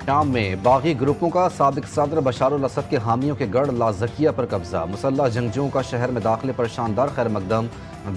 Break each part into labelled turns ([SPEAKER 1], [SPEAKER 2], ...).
[SPEAKER 1] शाम में बागी ग्रुपों का साबिक सदर बशारुल असद के हामियों के गढ़ लाजकिया पर कब्जा। मुसल्लह जंगजुओं का शहर में दाखिले पर शानदार खैर मकदम।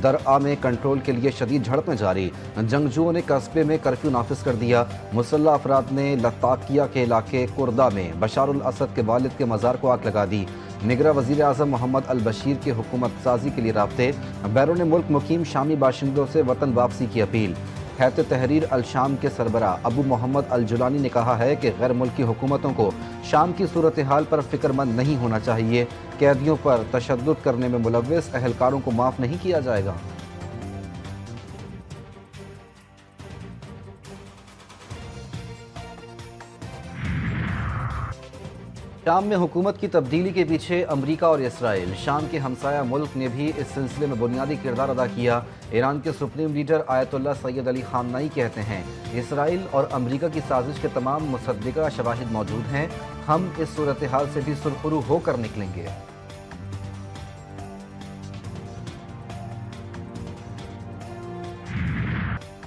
[SPEAKER 1] दरआ में कंट्रोल के लिए शदीद झड़पें जारी। जंगजुओं ने कस्बे में कर्फ्यू नाफिज कर दिया। मुसल्लह अफराद ने लताकिया के इलाके कुर्दा में बशारुल असद के वालिद के मज़ार को आग लगा दी। निगरां वज़ीर आज़म मोहम्मद अल बशीर के हुकूमत साजी के लिए राब्ते। बैरून मुल्क मुकीम शामी बाशिंदों से वतन वापसी की अपील। हैत तहरीर अल शाम के सरबरा अबू मोहम्मद अल जुलानी ने कहा है कि गैर मुल्की हुकूमतों को शाम की सूरत हाल पर फिक्रमंद नहीं होना चाहिए। कैदियों पर तशद्दुद करने में मुलव्विस अहलकारों को माफ़ नहीं किया जाएगा। शाम में हुकूमत की तब्दीली के पीछे अमरीका और इसराइल। शाम के हमसाया मुल्क ने भी इस सिलसिले में बुनियादी किरदार अदा किया। ईरान के supreme leader Ayatollah Syed Ali खामनाई कहते हैं, इसराइल और अमरीका की साजिश के तमाम मुसद्दिका शवाहिद मौजूद हैं। हम इस सूरत हाल से भी सुरखरू होकर निकलेंगे।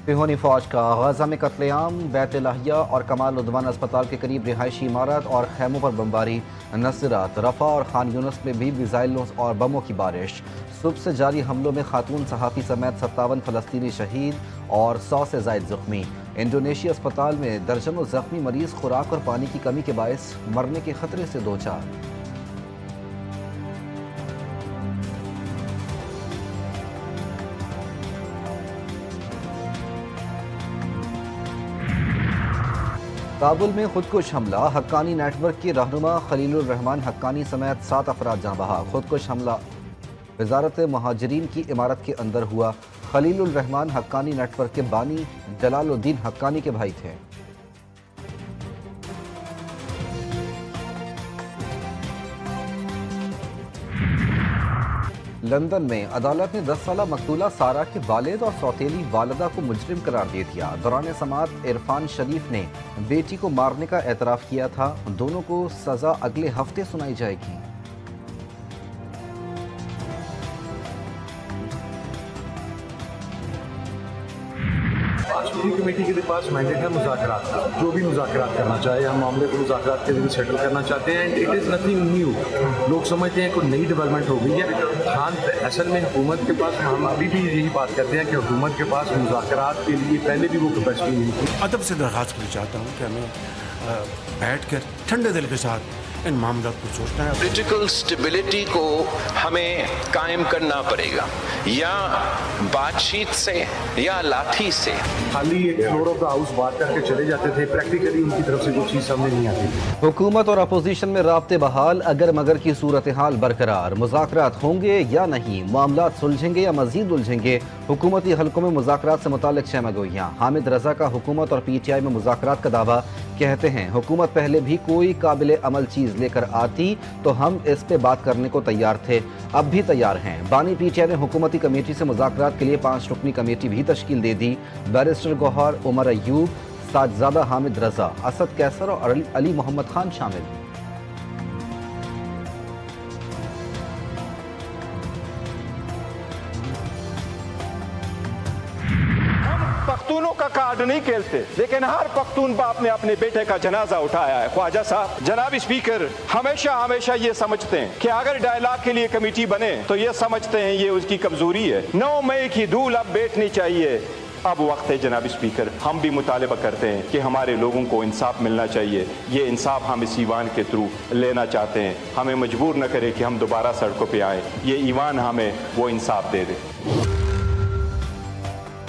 [SPEAKER 1] सिहोनी फौज का गाजा में कत्लेआम। बैत लाहिया और कमाल उद्वान अस्पताल के करीब रिहायशी इमारत और खैमों पर बमबारी। नसरत, रफा और खान यूनुस में भी मिसाइलों और बमों की बारिश। सुबह से जारी हमलों में खातून सहाफ़ी समेत 57 फ़लस्तीनी शहीद और 100 से ज़ायद ज़ख्मी। इंडोनेशिया अस्पताल में दर्जनों ज़ख्मी मरीज़ खुराक और पानी की कमी के बायस मरने के खतरे से दो चार। काबुल में खुदकुश हमला। हक्कानी नेटवर्क के रहनुमा खलीलुर रहमान हक्कानी समेत 7 अफराद जाँ बहा। खुदकुश हमला वजारत महाजरीन की इमारत के अंदर हुआ। खलीलुर रहमान हक्कानी नेटवर्क के बानी जलालुद्दीन हक्कानी के भाई थे। लंदन में अदालत ने 10 साला मकतूला सारा के वालिद और सौतेली वालदा को मुजरिम करार दे दिया। दौरान समाअत इरफान शरीफ ने बेटी को मारने का एतराफ़ किया था। दोनों को सज़ा अगले हफ्ते सुनाई जाएगी।
[SPEAKER 2] कमेटी के पास मैंडेट है मुज़ाकरात का। जो भी मुज़ाकरात करना चाहे, हम मामले को मुज़ाकरात के जरिए सेटल करना चाहते हैं। It is nothing new. लोग समझते हैं कोई नई डेवलपमेंट हो गई है। खान असल में हुकूमत के पास, हम अभी भी यही बात करते हैं कि हुकूमत के पास मुज़ाकरात के लिए पहले भी वो कैपेसिटी नहीं थी।
[SPEAKER 3] अदब से दरख्वास्त करना चाहता हूँ कि हमें बैठ कर ठंडे दिल के साथ इन मामलों को सोचना है।
[SPEAKER 4] पॉलिटिकल स्टेबिलिटी को हमें कायम करना पड़ेगा, या बातचीत से या लाठी से।
[SPEAKER 2] खाली एक फ्लोर ऑफ द हाउस बात करके चले जाते थे, प्रैक्टिकली उनकी तरफ से कोई चीज़ सामने नहीं आती।
[SPEAKER 1] हुकूमत और अपोजिशन में राब्ते बहाल। अगर मगर की सूरत हाल बरकरार। मुज़ाकरात होंगे या नहीं, मामलात सुलझेंगे या मजीद उलझेंगे। हुकूमती हलकों में मुज़ाकरात से मुताल्लिक शहमगोइयाँ। हामिद रजा का हुकूमत और PTI में मुज़ाकरात का दावा। कहते हैं, हुकूमत पहले भी कोई काबिल अमल चीज़ लेकर आती तो हम इस पे बात करने को तैयार थे, अब भी तैयार हैं। बानी PTI ने हुकूमती कमेटी से मुज़ाकरात के लिए 5 रुकनी कमेटी भी तश्कील दे दी। बैरिस्टर गौहर, उमर अयूब, साजज़ादा हामिद रजा, असद कैसर और अली मोहम्मद खान शामिल।
[SPEAKER 5] पख्तूनों का कार्ड नहीं खेलते, लेकिन हर पख्तून बाप ने अपने बेटे का जनाजा उठाया है। ख्वाजा साहब, जनाब स्पीकर, हमेशा हमेशा ये समझते हैं कि अगर डायलॉग के लिए कमेटी बने तो ये समझते हैं ये उसकी कमजोरी है। 9 मई की धूल अब बैठनी चाहिए। अब वक्त है जनाब स्पीकर, हम भी मुतालबा करते हैं कि हमारे लोगों को इंसाफ मिलना चाहिए। ये इंसाफ हम इस ईवान के थ्रू लेना चाहते हैं। हमें मजबूर न करे कि हम दोबारा सड़कों पे आए। ये ईवान हमें वो इंसाफ दे दे।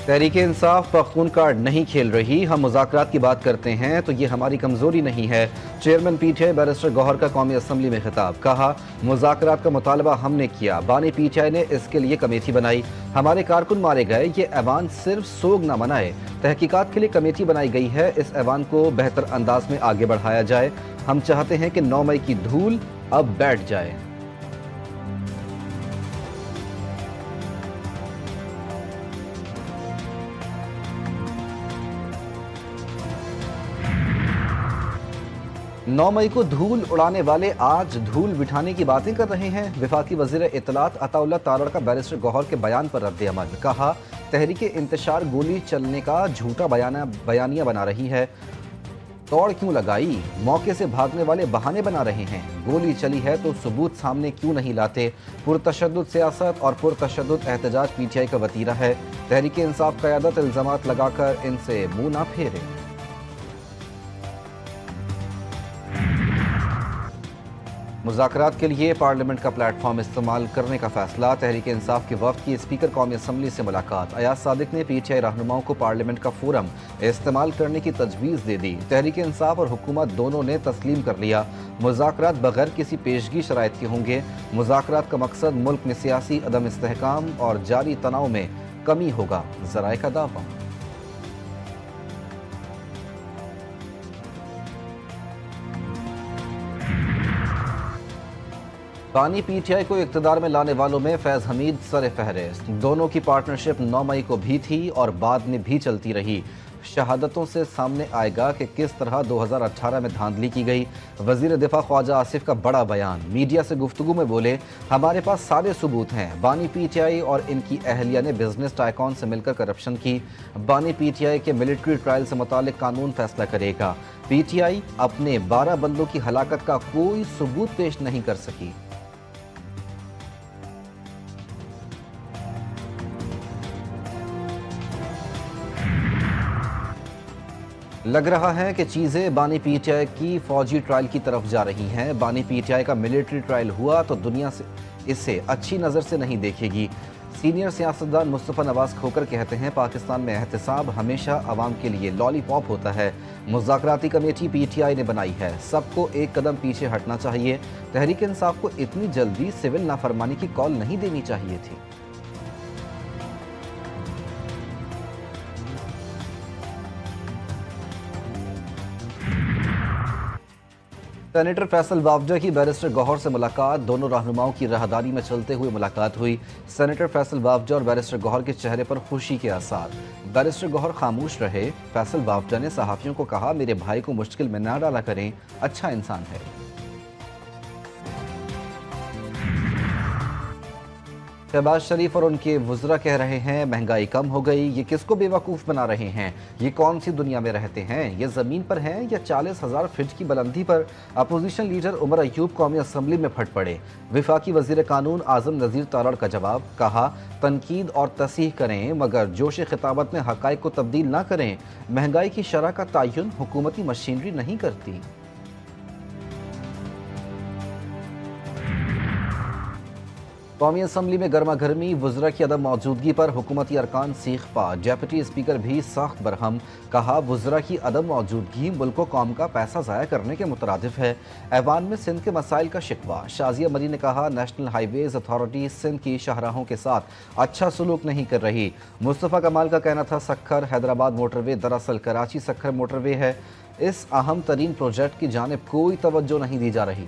[SPEAKER 1] तहरीक इंसाफ पख्तून कार्ड नहीं खेल रही। हम मुज़ाकरात की बात करते हैं तो ये हमारी कमजोरी नहीं है। चेयरमैन PTI बैरिस्टर गौहर का कौमी असम्बली में खिताब। कहा, मुज़ाकरात का मुतालबा हमने किया, बानी PTI ने इसके लिए कमेटी बनाई। हमारे कारकुन मारे गए, ये ऐवान सिर्फ सोग न मनाए। तहकीकात के लिए कमेटी बनाई गई है। इस ऐवान को बेहतर अंदाज में आगे बढ़ाया जाए। हम चाहते हैं कि 9 मई की धूल अब बैठ जाए। नौ मई को धूल उड़ाने वाले आज धूल बिठाने की बातें कर रहे हैं। वफाकी वज़ीर इत्तलात अताउल्लाह तारड़ का बैरिस्टर गौहर के बयान पर रद्द अमल। कहा, तहरीक इंतशार गोली चलने का झूठा बयानिया बना रही है। तोड़ क्यों लगाई? मौके से भागने वाले बहाने बना रहे हैं। गोली चली है तो सबूत सामने क्यों नहीं लाते? पुरतशद्दुद सियासत और पुरतशद्दुद एहतजाज पीटीआई का वतीरा है। तहरीक इंसाफ क़यादत इल्ज़ामात लगाकर इनसे मुंह ना फेरे। मुज़ाकरात के लिए पार्लियामेंट का प्लेटफॉर्म इस्तेमाल करने का फैसला। तहरीक इंसाफ के वफ्द की स्पीकर कौमी असम्बली से मुलाकात। अयाज सादिक ने पीटीआई रहनुमाओं को पार्लियामेंट का फोरम इस्तेमाल करने की तजवीज़ दे दी। तहरीक इंसाफ और हुकूमत दोनों ने तस्लीम कर लिया मुज़ाकरात बगैर किसी पेशगी शराइत के होंगे। मुज़ाकरात का मकसद मुल्क में सियासी अदम इस्तेहकाम और जारी तनाव में कमी होगा, ज़राए का दावा। बानी पीटीआई को इक़्तिदार में लाने वालों में फैज़ हमीद सर फहरिस्त। दोनों की पार्टनरशिप 9 मई को भी थी और बाद में भी चलती रही। शहादतों से सामने आएगा कि किस तरह 2018 में धांधली की गई। वज़ीर दिफा ख्वाजा आसिफ का बड़ा बयान। मीडिया से गुफ्तगू में बोले, हमारे पास सारे सबूत हैं। बानी पीटीआई और इनकी अहलिया ने बिजनेस टाइकॉन से मिलकर करप्शन की। बानी पीटीआई के मिलिट्री ट्रायल से मुतालिक कानून फैसला करेगा। पीटीआई अपने 12 बंदों की हलाकत का कोई सबूत पेश नहीं कर सकी। लग रहा है कि चीज़ें बानी पीटीआई की फौजी ट्रायल की तरफ जा रही हैं। बानी पीटीआई का मिलिट्री ट्रायल हुआ तो दुनिया से इसे अच्छी नज़र से नहीं देखेगी। सीनियर सियासतदान मुस्तफ़ा नवाज खोकर कहते हैं, पाकिस्तान में एहतसाब हमेशा अवाम के लिए लॉलीपॉप होता है। मुज़ाकराती कमेटी पीटीआई ने बनाई है, सबको एक कदम पीछे हटना चाहिए। तहरीक इंसाफ को इतनी जल्दी सिविल नाफरमानी की कॉल नहीं देनी चाहिए थी। सेनेटर फैसल वावजा की बैरिस्टर गौहर से मुलाकात। दोनों रहनुमाओं की राहदारी में चलते हुए मुलाकात हुई। सेनेटर फैसल वावजा और बैरिस्टर गौहर के चेहरे पर खुशी के आसार। बैरिस्टर गौहर खामोश रहे। फैसल वावजा ने सहाफ़ियों को कहा, मेरे भाई को मुश्किल में ना डाला करें, अच्छा इंसान है। शहबाज शरीफ और उनके वज़रा कह रहे हैं, महंगाई कम हो गई। ये किसको बेवकूफ़ बना रहे हैं? ये कौन सी दुनिया में रहते हैं? ये ज़मीन पर हैं या 40,000 फीट की बुलंदी पर? अपोजिशन लीडर उमर अयूब कौमी असम्बली में फट पड़े। वफाकी वज़ीर कानून आज़म नज़ीर तारड़ का जवाब। कहा, तनकीद और तसीह करें मगर जोश खिताबत में हक़ाइक़ को तब्दील ना करें। महंगाई की शरह का तयन हुकूमती मशीनरी नहीं करती। कौमी असम्बली में गर्मा गर्मी। वज़रा की अदम मौजूदगी पर हुकूमती अरकान सीख पा। डेप्यूटी स्पीकर भी सख्त बरहम। कहा, वज़रा की अदम मौजूदगी मुल्क व कौम का पैसा ज़ाया करने के मुतरादिफ है। ऐवान में सिंध के मसाइल का शिकवा। शाजिया मरी ने कहा, नेशनल हाईवेज अथॉरिटी सिंध की शाहराहों के साथ अच्छा सलूक नहीं कर रही। मुस्तफ़ा कमाल का कहना था, सक्खर हैदराबाद मोटरवे दरअसल कराची सक्खर मोटरवे है। इस अहम तरीन प्रोजेक्ट की जानिब कोई तवज्जो नहीं दी जा रही।